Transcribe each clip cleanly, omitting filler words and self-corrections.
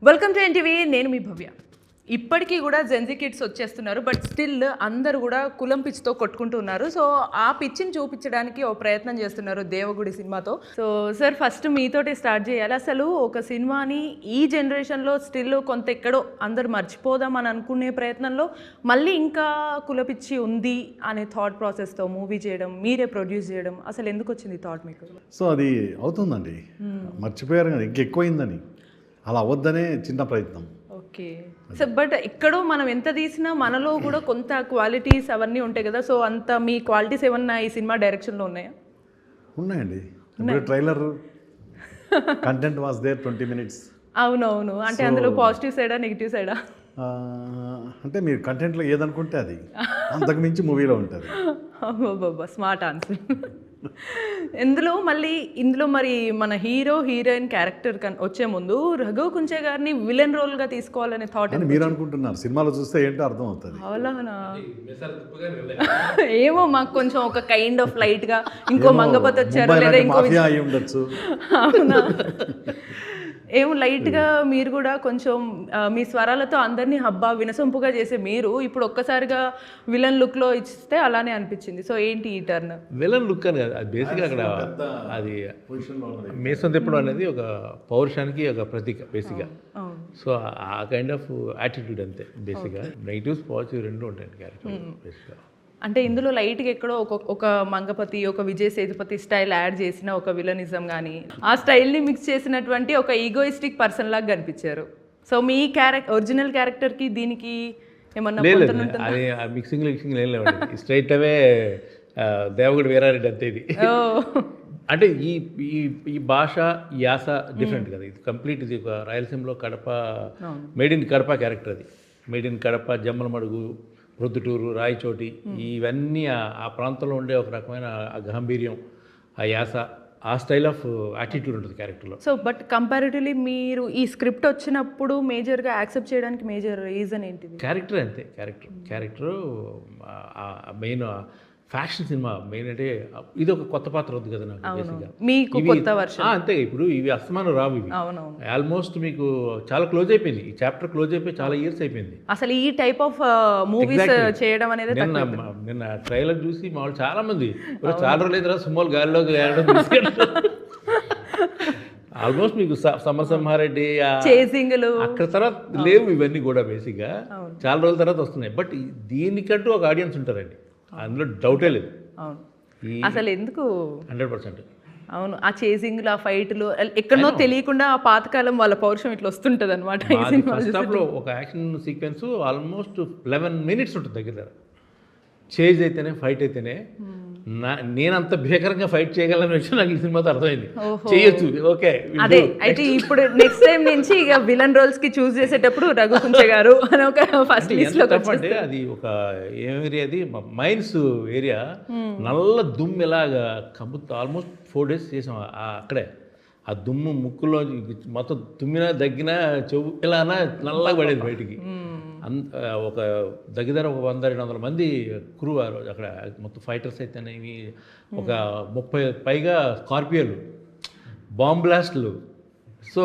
Welcome to NTV. నేను మీ భవ్య. ఇప్పటికీ కూడా జెన్జీ కిడ్స్ వచ్చేస్తున్నారు, బట్ స్టిల్ అందరూ కూడా కులం పిచ్చితో కొట్టుకుంటూ ఉన్నారు. సో ఆ పిచ్చిని చూపించడానికి ఒక ప్రయత్నం చేస్తున్నారు దేవగుడి సినిమాతో. సో సార్, ఫస్ట్ మీతోటి స్టార్ట్ చేయాలి. అసలు ఒక సినిమాని ఈ జనరేషన్లో స్టిల్ కొంత ఎక్కడో అందరు మర్చిపోదాం అని అనుకునే ప్రయత్నంలో మళ్ళీ ఇంకా కుల పిచ్చి ఉంది అనే థాట్ ప్రాసెస్తో మూవీ చేయడం, మీరే ప్రొడ్యూస్ చేయడం, అసలు ఎందుకు వచ్చింది థాట్ మీకు? సో అది అవుతుందండి, మర్చిపోయారు కదా, ఇంకెక్కువైందని. అలా అవద్దనే చిన్న ప్రయత్నం. ఓకే. సో బట్ ఎక్కడో మనం ఎంత తీసినా మనలో కూడా కొంత క్వాలిటీస్ అవన్నీ ఉంటాయి కదా. సో అంత మీ క్వాలిటీస్ ఏమన్నా ఈ సినిమా డైరెక్షన్లో ఉన్నాయా? ఉన్నాయండి. ఇప్పుడు trailer content was there 20 minutes. అవునవును. అంటే అందులో పాజిటివ్ సైడా నెగిటివ్ సైడా? అంటే మీరు కంటెంట్లో ఏదనుకుంటే అది అంతకు మించి మూవీలో ఉంటుంది. బాబా, స్మార్ట్ ఆన్సర్. ఇందులో మరి మన హీరో హీరోయిన్ క్యారెక్టర్ వచ్చే ముందు రఘు కుంచే గారిని విలన్ రోల్గా తీసుకోవాలనే థాట్ మీరు అనుకుంటున్నారు. సినిమాలో చూస్తే ఏంటో అర్థం అవుతుంది. అవునా? ఏమో, మాకు కొంచెం ఒక కైండ్ ఆఫ్ లైట్గా ఇంకో మంగపతి వచ్చారు లేదా ఇంకో అయి ఉండొచ్చు. అవునా? ఏమో లైట్గా మీరు కూడా కొంచెం మీ స్వరాలతో అందరినీ హబ్బా వినసొంపుగా చేసే మీరు ఇప్పుడు ఒక్కసారిగా విలన్ లుక్లో ఇస్తే అలానే అనిపించింది. సో ఏంటి ఈ టర్న్? విలన్ లుక్ అని కాదు, అది బేసిక్గా అక్కడ అది మీసం తిప్పడం అనేది ఒక పౌరుషానికి ఒక ప్రతీక బేసిక్గా. సో ఆ కైండ్ ఆఫ్ యాటిట్యూడ్ అంతే బేసిక్గా. నెగిటివ్స్ పాజిటివ్ రెండు ఉంటాయండి క్యారెక్టర్ బేసిక్గా. అంటే ఇందులో లైట్గా ఎక్కడో ఒక మంగపతి, ఒక విజయ్ సేతుపతి స్టైల్ యాడ్ చేసిన ఒక విలనిజం కానీ ఆ స్టైల్ని మిక్స్ చేసినటువంటి ఒక ఈగోయిస్టిక్ పర్సన్ లాగా కనిపించారు. సో మీ ఒరిజినల్ క్యారెక్టర్కి దీనికి ఏమన్నా అది మిక్సింగ్ ఏం లేవండి. స్ట్రైట్ అవే దేవగుడి వీరారెడ్డి అంతే. ఇది అంటే ఈ భాష యాస డిఫరెంట్ కదా. ఇది కంప్లీట్, ఇది ఒక రాయలసీమలో Kadapa, made in Kadapa character. అది మేడ్ ఇన్ కడప, జమ్మలమడుగు, ప్రొద్దుటూరు, రాయచోటి, ఇవన్నీ ఆ ప్రాంతంలో ఉండే ఒక రకమైన ఆ గాంభీర్యం, ఆ యాస, ఆ స్టైల్ ఆఫ్ యాటిట్యూడ్ ఉంటుంది క్యారెక్టర్లో. సో బట్ కంపారిటివ్లీ మీరు ఈ స్క్రిప్ట్ వచ్చినప్పుడు మేజర్గా యాక్సెప్ట్ చేయడానికి మేజర్ రీజన్ ఏంటిది? క్యారెక్టర్ అంతే. Character main faction cinema main. అంటే ఇది ఒక కొత్త పాత్ర వద్దు కదా నాకు బేసిక్గా. మీకు కొత్త వర్షన్ అంతే. ఇప్పుడు ఇవి అస్తమానం రావు. ఇవి ఆల్మోస్ట్ మీకు చాలా క్లోజ్ అయిపోయింది. ఈ చాప్టర్ క్లోజ్ అయిపోయి చాలా ఇయర్స్ అయిపోయింది. అసలు ఈ టైప్ ఆఫ్ మూవీస్ చేయడం అనేది నిన్న ట్రైలర్ చూసి మా వాళ్ళు చాలా మంది చాలా రోజులు తర్వాత సుమోలు గాలిలోకి వెళ్ళడం ఆల్మోస్ట్ మీకు సమరసింహారెడ్డి అక్కడ తర్వాత లేవు ఇవన్నీ కూడా బేసిక్గా. చాలా రోజుల తర్వాత వస్తున్నాయి. బట్ దీనికంటూ ఒక ఆడియన్స్ ఉంటారండి, అందులో డౌటే లేదు. అసలు ఎందుకు 100%. అవును, ఆ చేసింగ్లు, ఆ ఫైట్లు ఎక్కడనో తెలియకుండా ఆ పాతకాలం వాళ్ళ పౌరుషం ఇట్లా వస్తుంటుంది అనమాట. ఫస్ట్ హాఫ్లో ఒక యాక్షన్ సీక్వెన్స్ ఆల్మోస్ట్ 11 minutes ఉంటుంది దగ్గర. చేజ్ అయితేనే, ఫైట్ అయితేనే నేనంత భీకరంగా ఫైట్ చేయగలను విషయం నాకు ఈ సినిమాతో అర్థమైంది. చేయొచ్చు, ఓకే. అదే అయితే ఇప్పుడు నెక్స్ట్ టైం నుంచి ఇక విలన్ రోల్స్ కి చూస్ చేసేటప్పుడు రఘు కుంచే గారు అని ఒక ఫస్ట్ లిస్ట్ లో అంటే అది ఒక ఏం ఏరియా, అది మైన్స్ ఏరియా. నల్ల దుమ్ము ఇలాగా కబ్బుతో ఆల్మోస్ట్ 4 days చేసాం అక్కడే. ఆ దుమ్ము ముక్కులో మొత్తం తుమ్మినా దగ్గినా చెవు ఇలా నల్లగా పడేది బయటికి. ఒక దగ్గర ఒక 100-200 మంది క్రూ అక్కడ మొత్తం ఫైటర్స్ అయితేనేవి, ఒక 30 పైగా స్కార్పియోలు, బాంబ్ బ్లాస్ట్లు. సో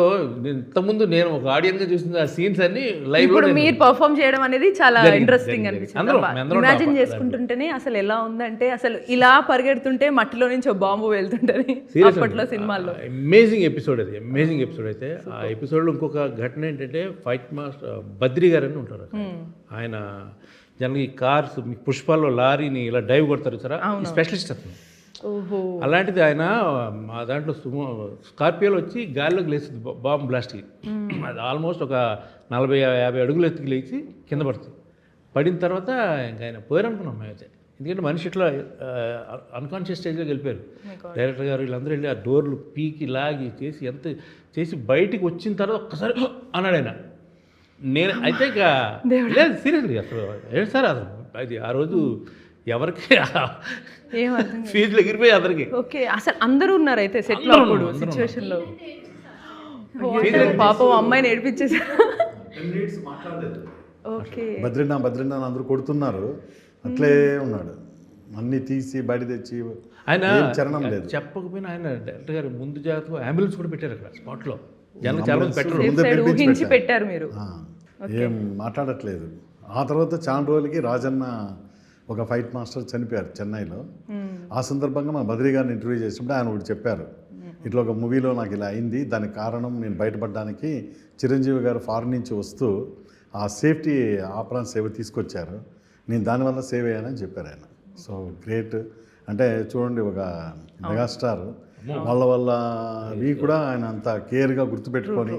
ఇంతకుముందు నేను ఒక ఆడియన్గా చూసిన ఆ సీన్స్ అన్ని లైవ్ లో మీరు పర్ఫామ్ చేయడం అనేది చాలా ఇంట్రెస్టింగ్ అనిపించింది. ఇమాజిన్ చేసుకుంటుంటేనే అసలు ఎలా ఉందంటే, అసలు ఇలా పరిగెడుతుంటే మట్టిలో నుంచి బాంబు వెళ్తుంటది అప్పట్లో సినిమాల్లో. అమేజింగ్ ఎపిసోడ్ అది, అమేజింగ్ ఎపిసోడ్. అయితే ఆ ఎపిసోడ్లో ఇంకొక ఘటన ఏంటంటే, ఫైట్ మాస్టర్ బద్రి గారు అని ఉంటారు. ఆయన జనరల్గా ఈ కార్స్, పుష్పాల్లో లారీని ఇలా డైవ్ కొడతారు సార్, స్పెషలిస్ట్ అతను. అలాంటిది ఆయన మా దాంట్లో స్కార్పియోలో వచ్చి గాల్లోకి లేస్తుంది బాంబ్ బ్లాస్ట్కి. అది ఆల్మోస్ట్ ఒక 40-50 అడుగులు ఎత్తుకు లేచి కింద పడుతుంది. పడిన తర్వాత ఇంకా ఆయన పోయారనుకున్నాం మేమైతే. ఎందుకంటే మనిషి ఇట్లా అన్కాన్షియస్ స్టేజ్లోకి వెళ్ళిపోయారు. డైరెక్టర్ గారు వీళ్ళందరూ వెళ్ళి ఆ డోర్లు పీకి లాగి చేసి బయటికి వచ్చిన తర్వాత ఒక్కసారి అన్నాడు ఆయన. నేను అయితే ఇక లేదు, సీరియస్లీ అసలు ఏంటి సార్ అసలు అది ఆ రోజు ఎవరికి ఫీజులు ఎగిరిపోయి అందరికి. ఓకే, అసలు అందరూ ఉన్నారు అయితే సెట్లో అప్పుడు సిచ్యువేషన్లో. పాపం అమ్మాయిని ఏడిపించేసారు. ఓకే, బద్రీనా అందరూ కొడుతున్నారు, అట్లే ఉన్నాడు. అన్ని తీసి బయట తెచ్చి ఆయన చరణం లేదు. చెప్పకపోయినా ఆయన డైరెక్టర్ గారు ముందు జాగ్రత్తగా అంబులెన్స్ కూడా పెట్టారు అక్కడ స్పాట్లో. జనం చాలా మంది పెట్టరు. సేఫ్ సైడ్ ఊహించి పెట్టారు మీరు. ఏం మాట్లాడట్లేదు. ఆ తర్వాత చాలా రోజులకి రాజన్న ఒక ఫైట్ మాస్టర్ చనిపోయారు చెన్నైలో. ఆ సందర్భంగా మా బద్రీ గారిని ఇంటర్వ్యూ చేసినప్పుడు ఆయన ఒకటి చెప్పారు, ఇట్లా ఒక మూవీలో నాకు ఇలా అయింది, దానికి కారణం నేను బయటపడడానికి చిరంజీవి గారు ఫారిన్ నుంచి వస్తూ ఆ సేఫ్టీ ఆపరాన్ సేవ తీసుకొచ్చారు, నేను దానివల్ల సేవ్ అయ్యానని చెప్పారు ఆయన. So great. అంటే చూడండి, ఒక మెగాస్టార్ వాళ్ళ వీ కూడా ఆయన అంత కేర్గా గుర్తుపెట్టుకొని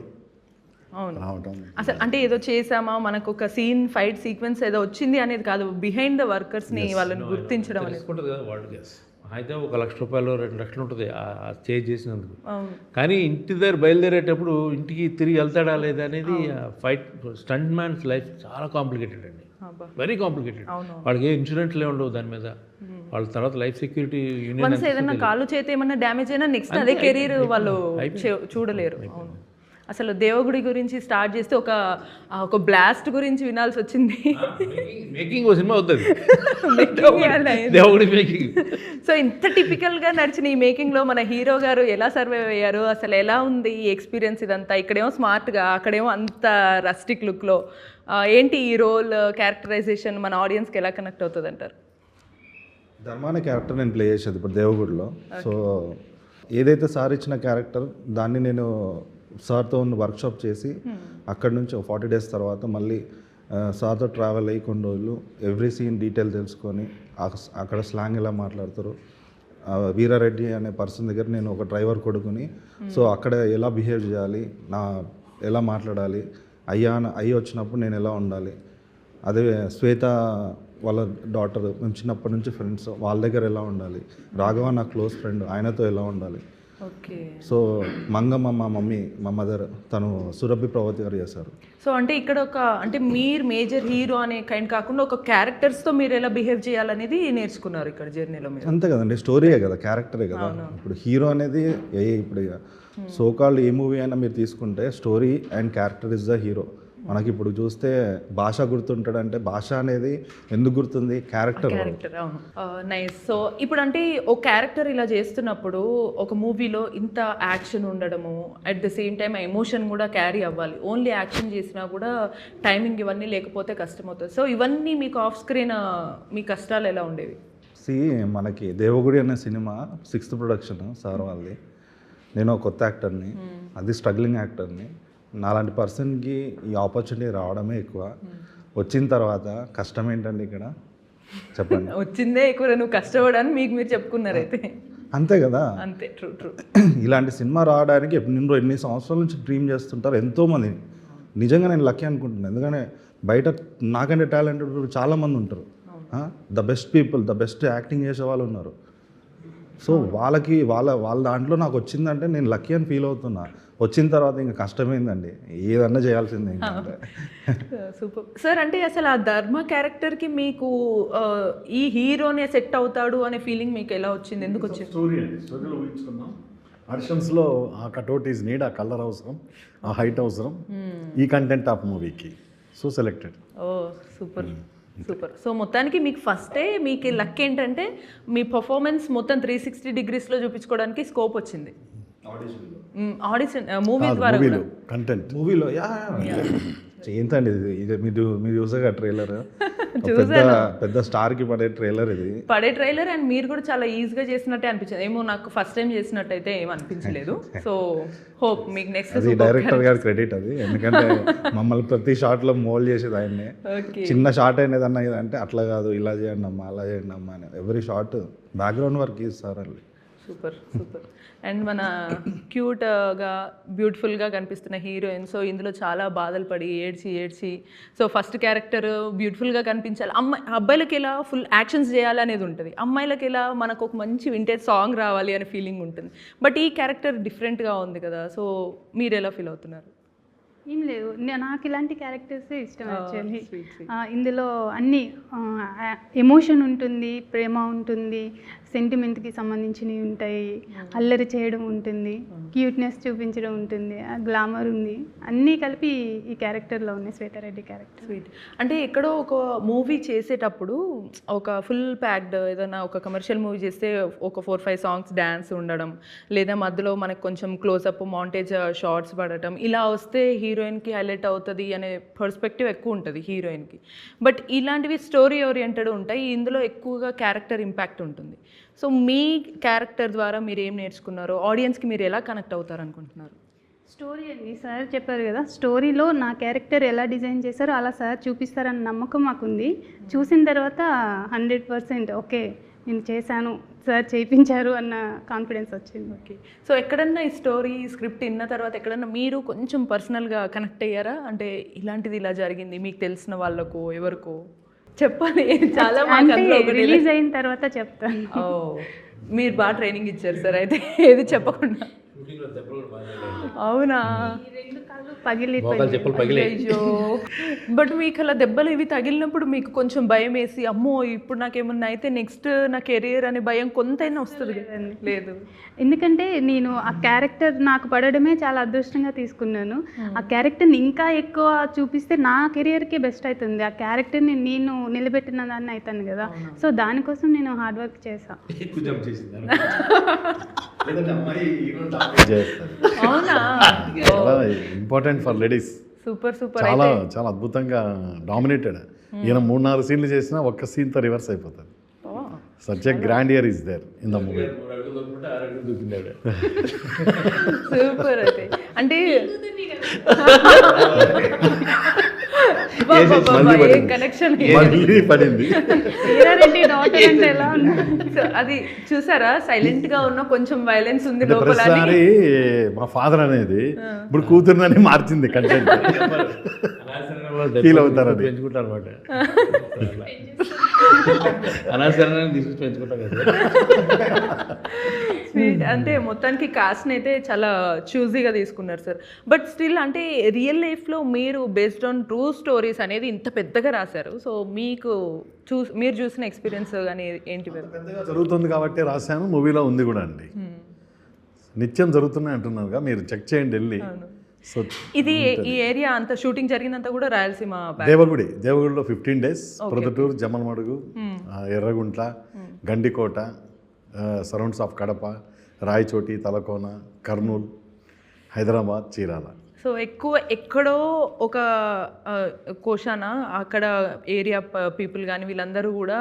రావటం. అసలు అంటే ఏదో చేసామా, మనకు ఒక సీన్ ఫైట్ సీక్వెన్స్ ఏదో వచ్చింది అనేది కాదు, బిహైండ్ ద వర్కర్స్ని వాళ్ళని గుర్తించడం అనేది. ఉంటుంది కదా వరల్డ్ గ్యాస్ అయితే ఒక ₹1,00,000 2,00,000 ఉంటుంది ఆ చేంజ్ చేసినందుకు. కానీ ఇంటి దగ్గర బయలుదేరేటప్పుడు ఇంటికి తిరిగి వెళ్తాడా లేదా అనేది ఫైట్ స్టంట్ మ్యాన్స్ లైఫ్ చాలా కాంప్లికేటెడ్ అండి, వెరీ కాంప్లికేటెడ్. వాళ్ళకి ఏ ఇన్సూరెన్స్లే ఉండవు దాని మీద. వాళ్ళ తర్వాత లైఫ్ సెక్యూరిటీ యూనియన్ ఏదైనా కాలు చేతి ఏమన్నా డ్యామేజ్ అయినా నెక్స్ట్ అదే కెరీర్ వాళ్ళు చూడలేరు. అవును. అసలు దేవగుడి గురించి స్టార్ట్ చేస్తే ఒక బ్లాస్ట్ గురించి వినాల్సి వచ్చింది. మేకింగ్ ఓ సినిమా అవుతుంది దేవుడి మేకింగ్. సో ఇంత టిపికల్గా నడిచిన ఈ మేకింగ్లో మన హీరో గారు ఎలా సర్వైవ్ అయ్యారు, అసలు ఎలా ఉంది ఈ ఎక్స్పీరియన్స్ ఇదంతా? ఇక్కడేమో స్మార్ట్గా, అక్కడేమో అంత రస్టిక్ లుక్లో. ఏంటి ఈ రోల్ క్యారెక్టరైజేషన్ మన ఆడియన్స్కి ఎలా కనెక్ట్ అవుతుంది అంటారు? ధర్మాన క్యారెక్టర్ నేను ప్లే చేసేది ఇప్పుడు దేవగుడిలో. సో ఏదైతే సార్ ఇచ్చిన క్యారెక్టర్ దాన్ని నేను సార్తో వర్క్షాప్ చేసి అక్కడ నుంచి 40 days తర్వాత మళ్ళీ సార్తో ట్రావెల్ అయ్యి కొన్ని రోజులు ఎవ్రీ సీన్ డీటెయిల్ తెలుసుకొని అక్కడ స్లాంగ్ ఎలా మాట్లాడతారు, వీరారెడ్డి అనే పర్సన్ దగ్గర నేను ఒక డ్రైవర్ కొడుకుని, సో అక్కడ ఎలా బిహేవ్ చేయాలి, ఎలా మాట్లాడాలి, అయ్యి వచ్చినప్పుడు నేను ఎలా ఉండాలి, అదే శ్వేత వాళ్ళ డాటర్, మేము చిన్నప్పటి నుంచి ఫ్రెండ్స్, వాళ్ళ దగ్గర ఎలా ఉండాలి, రాఘవ నా క్లోజ్ ఫ్రెండ్, ఆయనతో ఎలా ఉండాలి. ఓకే. సో మంగమ్మ మా మమ్మీ, మా మదర్, తను సురభి ప్రభావతి గారు చేశారు. సో అంటే ఇక్కడ అంటే మీరు మేజర్ హీరో అనే కైండ్ కాకుండా ఒక క్యారెక్టర్స్తో మీరు ఎలా బిహేవ్ చేయాలనేది నేర్చుకున్నారు ఇక్కడ జర్నీలో మీరు. అంతే కదండి, స్టోరీయే కదా, క్యారెక్టరే కదా. ఇప్పుడు హీరో అనేది ఇప్పుడు సోకాల్డ్ ఏ మూవీ అయినా మీరు తీసుకుంటే story and character is the hero. మనకి ఇప్పుడు చూస్తే భాష గుర్తుంటాడంటే భాష అనేది ఎందుకు గుర్తుంది, క్యారెక్టర్. అవును. నైస్. సో ఇప్పుడు అంటే ఒక క్యారెక్టర్ ఇలా చేస్తున్నప్పుడు ఒక మూవీలో ఇంత యాక్షన్ ఉండడము, at the same time emotion కూడా క్యారీ అవ్వాలి. ఓన్లీ యాక్షన్ చేసినా కూడా టైమింగ్ ఇవన్నీ లేకపోతే కష్టమవుతుంది. సో ఇవన్నీ మీకు ఆఫ్ స్క్రీన్ మీ కష్టాలు ఎలా ఉండేవి? మనకి దేవగుడి అనే సినిమా 6th ప్రొడక్షన్ సార్ వాళ్ళది. నేను ఒక కొత్త యాక్టర్ని, అది స్ట్రగ్లింగ్ యాక్టర్ని. నాలాంటి పర్సన్కి ఈ ఆపర్చునిటీ రావడమే ఎక్కువ. వచ్చిన తర్వాత కష్టం ఏంటండి ఇక్కడ చెప్పండి. వచ్చిందే ఎక్కువ, నువ్వు కష్టపడని మీకు మీరు చెప్పుకున్నారైతే. అంతే కదా, అంతే. ట్రూ. ఇలాంటి సినిమా రావడానికి ఎన్ని సంవత్సరాల నుంచి డ్రీమ్ చేస్తుంటారు ఎంతోమంది. నిజంగా నేను లక్కీ అనుకుంటున్నాను, ఎందుకంటే బయట నాకంటే టాలెంటెడ్ చాలామంది ఉంటారు. The best people, the best acting చేసే వాళ్ళు ఉన్నారు. సో వాళ్ళ దాంట్లో నాకు వచ్చిందంటే నేను లక్కీ అని ఫీల్ అవుతున్నా. వచ్చిన తర్వాత ఇంకా కష్టమైందండి, ఏదన్నా చేయాల్సిందే. Super sir. అంటే అసలు ఆ ధర్మ క్యారెక్టర్కి మీకు ఈ హీరోనే సెట్ అవుతాడు అనే ఫీలింగ్ మీకు ఎలా వచ్చింది, ఎందుకు వచ్చింది? స్టోరీలో ఊహించుకున్నాం. ఆడిషన్స్లో ఆ కట్అవుట్ ఈజ్ నీడ్, ఆ కలర్ అవసరం, ఆ హైట్ అవసరం, ఈ కంటెంట్ ఆఫ్ మూవీకి. So selected. Oh super. So మొత్తానికి మీకు ఫస్టే మీకు లక్ ఏంటంటే మీ పర్ఫార్మెన్స్ మొత్తం 360 degreesలో చూపించుకోవడానికి స్కోప్ వచ్చింది ఆడిషన్ మూవీ ద్వారా. కంటెంట్ మూవీలో ఏంటండి ఇది మీరు చూసాగా ట్రైలర్, పెద్ద స్టార్కి పడే ట్రైలర్ అండ్ మీరు కూడా చాలా ఈజీగా చేసినట్టే అనిపించింది. ఏమో నాకు ఫస్ట్ టైం చేసినట్టయితే ఏం అనిపించలేదు. సో హోప్ మీకు నెక్స్ట్ అది డైరెక్టర్ గారి క్రెడిట్ అది, ఎందుకంటే మమ్మల్ని ప్రతి షాట్లో మోల్డ్ చేసేది ఆయన్నే. చిన్న షాట్ అయినది అన్న అంటే అట్లా కాదు, ఇలా చేయండి అమ్మా, అలా చేయండి అమ్మా అని ఎవ్రీ షాట్ బ్యాక్గ్రౌండ్ వర్క్ ఇస్తారు. సూపర్. అండ్ మన క్యూట్గా బ్యూటిఫుల్గా కనిపిస్తున్న హీరోయిన్, సో ఇందులో చాలా బాధలు పడి ఏడ్చి సో ఫస్ట్ క్యారెక్టర్ బ్యూటిఫుల్గా కనిపించాలి, అబ్బాయిలకి ఎలా ఫుల్ యాక్షన్స్ చేయాలి అనేది ఉంటుంది, అమ్మాయిలకి ఎలా మనకు ఒక మంచి వింటేజ్ సాంగ్ రావాలి అనే ఫీలింగ్ ఉంటుంది. బట్ ఈ క్యారెక్టర్ డిఫరెంట్గా ఉంది కదా, సో మీరు ఎలా ఫీల్ అవుతున్నారు? ఏం లేదు, నాకు ఇలాంటి క్యారెక్టర్సే ఇష్టం యాక్చువల్లీ. ఇందులో అన్ని ఎమోషన్ ఉంటుంది, ప్రేమ ఉంటుంది, సెంటిమెంట్కి సంబంధించినవి ఉంటాయి, అల్లరి చేయడం ఉంటుంది, క్యూట్నెస్ చూపించడం ఉంటుంది, ఆ గ్లామర్ ఉంది, అన్నీ కలిపి ఈ క్యారెక్టర్లో ఉన్నాయి శ్వేతారెడ్డి క్యారెక్టర్. స్వీట్. అంటే ఎక్కడో ఒక మూవీ చేసేటప్పుడు ఒక ఫుల్ ప్యాక్డ్ ఏదైనా ఒక కమర్షియల్ మూవీ చేస్తే ఒక 4-5 సాంగ్స్ డ్యాన్స్ ఉండడం, లేదా మధ్యలో మనకు కొంచెం క్లోజప్ మాంటేజ్ షార్ట్స్ పడటం, ఇలా వస్తే హీరోయిన్కి హైలైట్ అవుతుంది అనే పర్స్పెక్టివ్ ఎక్కువ ఉంటుంది హీరోయిన్కి. బట్ ఇలాంటివి స్టోరీ ఓరియంటెడ్ ఉంటాయి, ఇందులో ఎక్కువగా క్యారెక్టర్ ఇంపాక్ట్ ఉంటుంది. సో మీ క్యారెక్టర్ ద్వారా మీరు ఏం నేర్చుకున్నారు, ఆడియన్స్కి మీరు ఎలా కనెక్ట్ అవుతారు అనుకుంటున్నారు? స్టోరీ అండి, సార్ చెప్పారు కదా, స్టోరీలో నా క్యారెక్టర్ ఎలా డిజైన్ చేశారో అలా సార్ చూపిస్తారన్న నమ్మకం మాకుంది. చూసిన తర్వాత 100% ఓకే నేను చేశాను, సార్ చేయించారు అన్న కాన్ఫిడెన్స్ వచ్చింది. ఓకే. సో ఎక్కడన్నా ఈ స్టోరీ స్క్రిప్ట్ విన్న తర్వాత ఎక్కడన్నా మీరు కొంచెం పర్సనల్గా కనెక్ట్ అయ్యారా? అంటే ఇలాంటిది ఇలా జరిగింది మీకు తెలిసిన వాళ్ళకో ఎవరికో చెప్పాలి, చాలా రిలీజ్ అయిన తర్వాత చెప్తాను. ఓ, మీరు బాగా ట్రైనింగ్ ఇచ్చారు సార్ అయితే ఏది చెప్పకుండా. అవునా? పగిలిపోయింది. అయ్యో, బట్ మీకు అలా దెబ్బలు ఇవి తగిలినప్పుడు మీకు కొంచెం భయం వేసి అమ్మో ఇప్పుడు నాకేమన్నా అయితే నెక్స్ట్ నా కెరీర్ అనే భయం కొంతైనా వస్తుంది కదా? లేదు, ఎందుకంటే నేను ఆ క్యారెక్టర్ నాకు పడడమే చాలా అదృష్టంగా తీసుకున్నాను. ఆ క్యారెక్టర్ని ఇంకా ఎక్కువ చూపిస్తే నా కెరియర్కే బెస్ట్ అవుతుంది. ఆ క్యారెక్టర్ని నేను నిలబెట్టిన దాన్ని అవుతాను కదా, సో దానికోసం నేను హార్డ్ వర్క్ చేశాను. అవునా? చాలా important for ladies. Super super. చాలా చాలా అద్భుతంగా డామినేటెడ్. ఈయన 3-4 సీన్లు చేసినా ఒక్క సీన్తో రివర్స్ అయిపోతుంది. Such a grand year is there in the movie. Super. అయితే అంటే కనెక్షన్ పడింది. హీరారెడ్డి డాటర్ అంటే ఎలా ఉంది? అది చూసారా, సైలెంట్ గా ఉన్న కొంచెం వైలెన్స్ ఉంది లోపల. ప్రతిసారి మా ఫాదర్ అనేది ఇప్పుడు కూతురునని మార్చింది కంటెంట్. ఫీల్ అవుతారు అది. పెంచుకుంటారు అనమాట, అనవసరాన్ని తీసుకొచ్చి పెంచుకుంటాం కదా. స్వీట్. అంటే మొత్తానికి కాస్ట్ని అయితే చాలా చూజీగా తీసుకున్నారు సార్. బట్ స్టిల్ అంటే రియల్ లైఫ్లో మీరు బేస్డ్ ఆన్ ట్రూ స్టోరీస్ అనేది ఇంత పెద్దగా రాశారు. సో మీకు మీరు చూసిన ఎక్స్పీరియన్స్ కానీ ఏంటి? పెద్దగా జరుగుతుంది కాబట్టి రాశాను, మూవీలో ఉంది కూడా అండి. నిత్యం జరుగుతున్నాయి అంటున్నారుగా, మీరు చెక్ చేయండి వెళ్ళి. సో ఇది ఈ ఏరియా అంతా షూటింగ్ జరిగిందంతా కూడా రాయలసీమ. దేవగుడిలో 15 days, Proddatur, Jammalamadugu, Yerraguntla, Gandikota, surrounds of Kadapa, Rayachoti, Talakona, Kurnool, Hyderabad, Chirala. So ఎక్కువ ఎక్కడో ఒక కోశాన అక్కడ ఏరియా పీపుల్ కానీ వీళ్ళందరూ కూడా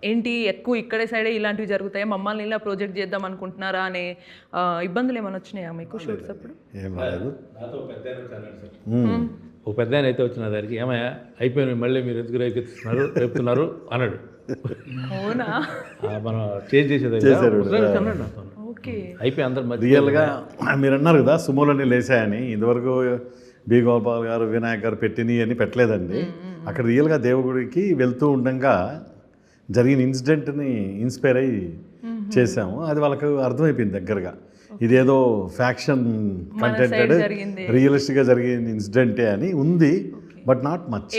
ఏంటి ఎక్కువ ఇక్కడే సైడే ఇలాంటివి జరుగుతాయి, మమ్మల్ని ఇలా ప్రాజెక్ట్ చేద్దాం అనుకుంటున్నారా అనే ఇబ్బందులు ఏమైనా వచ్చినాయా మీకు షూట్స్ అప్పుడు? ఏం రాలేదు. ఒక పెద్ద ఆయన అయితే వచ్చిన దానికి ఏమయ్యా అయిపోయింది, మళ్ళీ మీరు ఎందుకు రేపుతున్నారు అన్నాడు. అవునా? మనం చేంజ్ చేసేది అన్నాడు నాతో. ఓకే. అయిపోయి అందరు రియల్గా మీరు అన్నారు కదా సుమోలని లేసాయని, ఇదివరకు బి గోపాల్ గారు, వినాయక్ గారు పెట్టినవి అని పెట్టలేదండి. అక్కడ రియల్గా దేవుడికి వెళ్తూ ఉండగా జరిగిన ఇన్సిడెంట్ని ఇన్స్పైర్ అయ్యి చేసాము. అది వాళ్ళకు అర్థమైపోయింది దగ్గరగా, ఇదేదో ఫ్యాక్షన్ కంటెంటెడ్ రియలిస్టిక్గా జరిగిన ఇన్సిడెంటే అని ఉంది. But not much.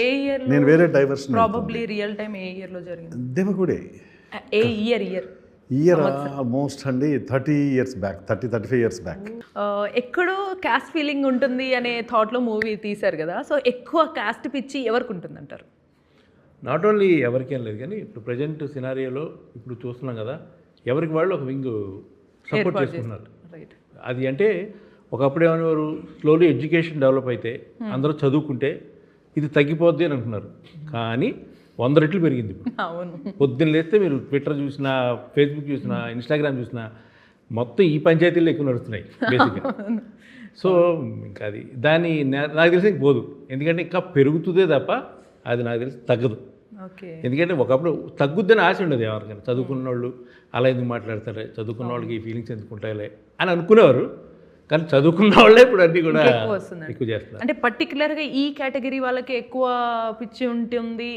నేను వేరే డైవర్షన్. ప్రాబబ్లీ రియల్ టైం ఏ ఇయర్ లో జరిగింది? దేవగుడే. ఏ ఇయర్ ఆల్మోస్ట్ అండి 30 years బ్యాక్, 35 years బ్యాక్. ఎక్కడో క్యాస్ట్ ఫీలింగ్ ఉంటుంది అనే థాట్లో మూవీ తీశారు కదా, సో ఎక్కువ క్యాస్ట్ పిచ్చి ఎవరికి ఉంటుంది అంటారు? నాట్ ఓన్లీ ఎవరికేం లేదు కానీ ఇప్పుడు ప్రజెంట్ సినారియోలో ఇప్పుడు చూస్తున్నాం కదా, ఎవరికి వాళ్ళు ఒక వింగ్ సపోర్ట్ చేసుకుంటున్నారు. అది అంటే ఒకప్పుడు ఏమనేవారు, స్లోలీ ఎడ్యుకేషన్ డెవలప్ అయితే అందరూ చదువుకుంటే ఇది తగ్గిపోద్ది అని అంటున్నారు. కానీ 100 రెట్లు పెరిగింది ఇప్పుడు. అవును. పొద్దున్న లేస్తే మీరు ట్విట్టర్ చూసినా, ఫేస్బుక్ చూసినా, ఇన్స్టాగ్రామ్ చూసినా మొత్తం ఈ పంచాయతీలు ఎక్కువ నడుస్తున్నాయి బేసిక్గా. సో ఇంకా అది దాన్ని నాకు తెలిసి పోదు, ఎందుకంటే ఇంకా పెరుగుతుందే తప్ప అది నాకు తెలిసి తగ్గదు. ఎందుకంటే ఒకప్పుడు తగ్గుద్దని ఆశ ఉండదు ఎవరికైనా. చదువుకున్న వాళ్ళు అలా ఎందుకు మాట్లాడతారే, చదువుకున్న వాళ్ళకి ఈ ఫీలింగ్స్ ఎందుకు ఉంటాయిలే అని అనుకునేవారు. కానీ చదువుకున్న వాళ్ళే ఇప్పుడు అన్నీ కూడా ఎక్కువ చేస్తున్నారు. అంటే పర్టికులర్గా ఈ కేటగిరీ వాళ్ళకి ఎక్కువ పిచ్చి ఉంటుంది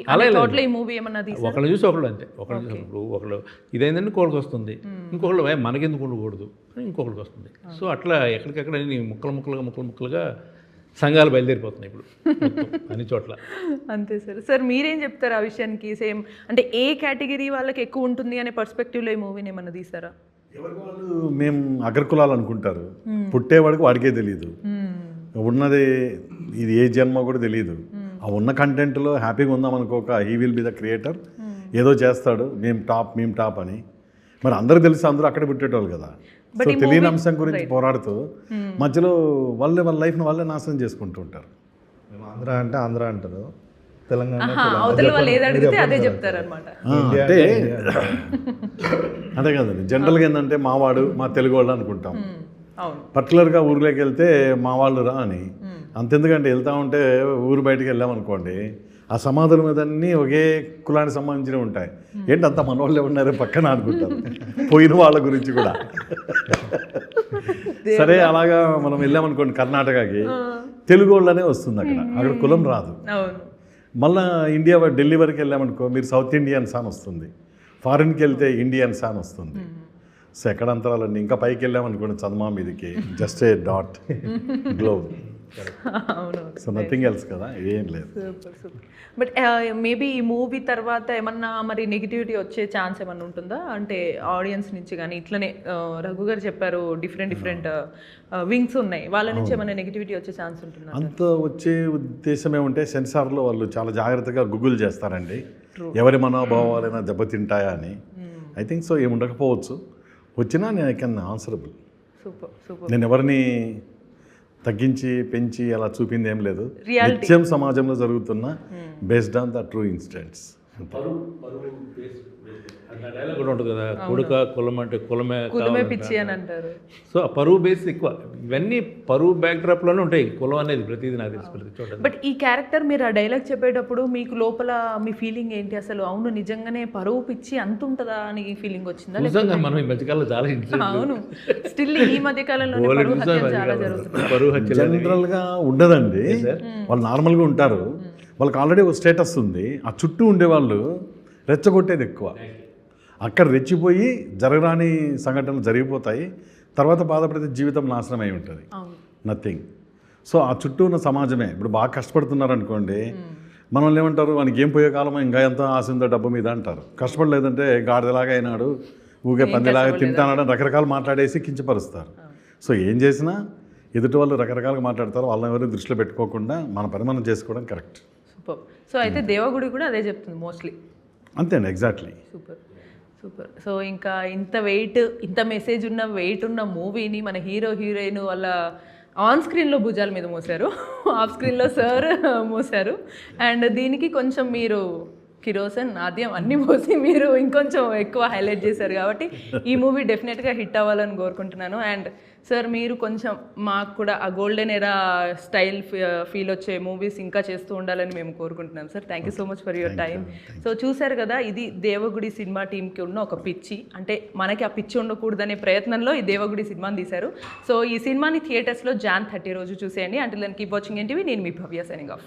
ఈ మూవీ ఏమన్నా? ఒకళ్ళు చూసి ఒకళ్ళు అంతే, ఒకళ్ళు చూసి ఒకళ్ళు ఇదైందంటే ఇంకొకరికి వస్తుంది, ఇంకొకళ్ళు మనకెందుకు ఉండకూడదు ఇంకొకరికి వస్తుంది. సో అట్లా ఎక్కడికక్కడ ముక్కలుగా సంఘాలు బయలుదేరిపోతున్నాయి ఇప్పుడు మొత్తం అన్ని చోట్ల. అంతే సార్. సార్ మీరేం చెప్తారు ఆ విషయానికి? సేమ్ అంటే ఏ కేటగిరీ వాళ్ళకి ఎక్కువ ఉంటుంది అనే పర్స్పెక్టివ్లో ఈ మూవీని ఏమన్నా తీసారా? ఎవరికి వాళ్ళు మేము అగ్రకులాలు అనుకుంటారు, పుట్టేవాడికి వాడికే తెలియదు, ఉన్నది ఇది ఏ జన్మ కూడా తెలియదు. ఆ ఉన్న కంటెంట్లో హ్యాపీగా ఉందాం అనుకోక he will be the creator, ఏదో చేస్తాడు మేము టాప్ అని. మరి అందరూ తెలిసి అందరూ అక్కడే పుట్టేటోళ్ళు కదా. సో తెలియని అంశం గురించి పోరాడుతూ మధ్యలో వాళ్ళ లైఫ్ని వాళ్ళే నాశనం చేసుకుంటూ ఉంటారు. మేము ఆంధ్ర అంటారు, తెలంగాణ అవతల వాళ్ళు ఏది అడిగితే అదే చెప్తారనమాట. అంటే అదే కదండి, జనరల్గా ఏంటంటే మావాడు మా తెలుగు వాళ్ళు అనుకుంటాం. అవును. పర్టికులర్గా ఊర్లోకి వెళ్తే మా వాళ్ళు రా అని. అంతెందుకంటే వెళ్తా ఉంటే ఊరు బయటికి వెళ్ళామనుకోండి, ఆ సమాధుల మీద అన్నీ ఒకే కులానికి సంబంధించినవి ఉంటాయి. ఏంటి అంత మనవాళ్ళే ఉన్నారు పక్కన అనుకుంటారు, పోయిన వాళ్ళ గురించి కూడా. సరే అలాగా మనం వెళ్ళామనుకోండి కర్ణాటకకి, తెలుగు వాళ్ళనే వస్తుంది అక్కడ కులం రాదు. అవును. మళ్ళీ ఢిల్లీ వరకు వెళ్ళామనుకో మీరు సౌత్ ఇండియన్స్ అని వస్తుంది, ఫారిన్కి వెళ్తే ఇండియన్స్ అని వస్తుంది. సో ఎక్కడ అంతరాలండి. ఇంకా పైకి వెళ్ళామనుకోండి చందమా మీదకి జస్ట్ ఏ డాట్ గ్లోబ్. అవును. సో నథింగ్ ఎల్స్ కదా, ఏం లేదు. Super super. బట్ మేబీ ఈ మూవీ తర్వాత ఏమన్నా మరి నెగిటివిటీ వచ్చే ఛాన్స్ ఏమన్నా ఉంటుందా? అంటే ఆడియన్స్ నుంచి కానీ ఇట్లనే రఘు గారు చెప్పారు డిఫరెంట్ వింగ్స్ ఉన్నాయి, వాళ్ళ నుంచి ఏమైనా నెగిటివిటీ వచ్చే ఛాన్స్ ఉంటుందా? అంత వచ్చే ఉద్దేశం ఏమంటే సెన్సార్లో వాళ్ళు చాలా జాగ్రత్తగా గూగుల్ చేస్తారండి, ఎవరి మనోభావాలైనా దెబ్బతింటాయా అని. ఐ థింక్ సో ఏముండకపోవచ్చు, వచ్చినా నేను ఐ కెన్ ఆన్సరబుల్. సూపర్. నేను ఎవరిని తగ్గించి పెంచి అలా చూపింది ఏం లేదు, నిత్యం సమాజంలో జరుగుతున్న based on the true incidents. Dialogue కూడా ఉంటుంది కదా, కొడుక కులం అంటే కులమే పిచ్చి అని అంటారు. సో ఆ పరువు బేస్ ఎక్కువ, ఇవన్నీ పరువు బ్యాక్డ్రాప్లోనే ఉంటాయి కులం అనేది, ప్రతిదీ నాకు తెలిసి ప్రతి చోట. బట్ ఈ క్యారెక్టర్ మీరు ఆ డైలాగ్ చెప్పేటప్పుడు మీకు లోపల మీ ఫీలింగ్ ఏంటి అసలు? అవును నిజంగానే పరువు పిచ్చి అంత ఉంటుందా అని ఫీలింగ్ వచ్చిందా? నిజంగా మనం ఈ మధ్యకాలంలో చాలా అవును, స్టిల్ ఈ మధ్య కాలంలో పరువు హత్యలు జనరల్గా ఉండదండి, వాళ్ళు నార్మల్గా ఉంటారు. వాళ్ళకి ఆల్రెడీ ఒక స్టేటస్ ఉంది, ఆ చుట్టూ ఉండేవాళ్ళు రెచ్చగొట్టేది ఎక్కువ. అక్కడ రెచ్చిపోయి జరగరాని సంఘటనలు జరిగిపోతాయి, తర్వాత బాధపడితే జీవితం నాశనం అయి ఉంటుంది, నథింగ్. సో ఆ చుట్టూ ఉన్న సమాజమే ఇప్పుడు బాగా కష్టపడుతున్నారు అనుకోండి, మనల్ని ఏమంటారు, వానికి ఏం పోయే కాలమో ఇంకా ఎంత ఆశ ఉందో డబ్బు మీద అంటారు. కష్టపడలేదంటే గాడిదలాగా అయినాడు, ఊగే పందిలాగా తింటానాడు, రకరకాలు మాట్లాడేసి కించపరుస్తారు. సో ఏం చేసినా ఎదుటి వాళ్ళు రకరకాలుగా మాట్లాడతారు, వాళ్ళని ఎవరు దృష్టిలో పెట్టుకోకుండా మన పని మనం చేసుకోవడం కరెక్ట్. సూపర్. సో అయితే దేవగుడి కూడా అదే చెప్తుంది మోస్ట్లీ. అంతే అండి, ఎగ్జాక్ట్లీ. సూపర్. సో ఇంకా ఇంత మెసేజ్ ఉన్న వెయిట్ ఉన్న మూవీని మన హీరోయిన్ వాళ్ళ ఆన్ స్క్రీన్లో భుజాల మీద మోసారు, ఆఫ్ స్క్రీన్లో సార్ మోసారు. అండ్ దీనికి కొంచెం మీరు కిరోసన్ ఆద్యం అన్నీ మోసి మీరు ఇంకొంచెం ఎక్కువ హైలైట్ చేశారు కాబట్టి ఈ మూవీ డెఫినెట్గా హిట్ అవ్వాలని కోరుకుంటున్నాను. అండ్ సార్ మీరు కొంచెం మాకు కూడా ఆ గోల్డెన్ ఎరా స్టైల్ ఫీల్ వచ్చే మూవీస్ ఇంకా చేస్తూ ఉండాలని మేము కోరుకుంటున్నాం sir. Thank you so much for your time. So చూశారు కదా, ఇది దేవగుడి సినిమా టీంకి ఉన్న ఒక పిచ్చి, అంటే మనకి ఆ పిచ్చి ఉండకూడదనే ప్రయత్నంలో ఈ దేవగుడి సినిమాని తీశారు. సో ఈ సినిమాని థియేటర్స్లో Jan 30 రోజు చూసేయండి. Until then keep watching NTV. నేను మీ భవ్య, సైనింగ్ ఆఫ్.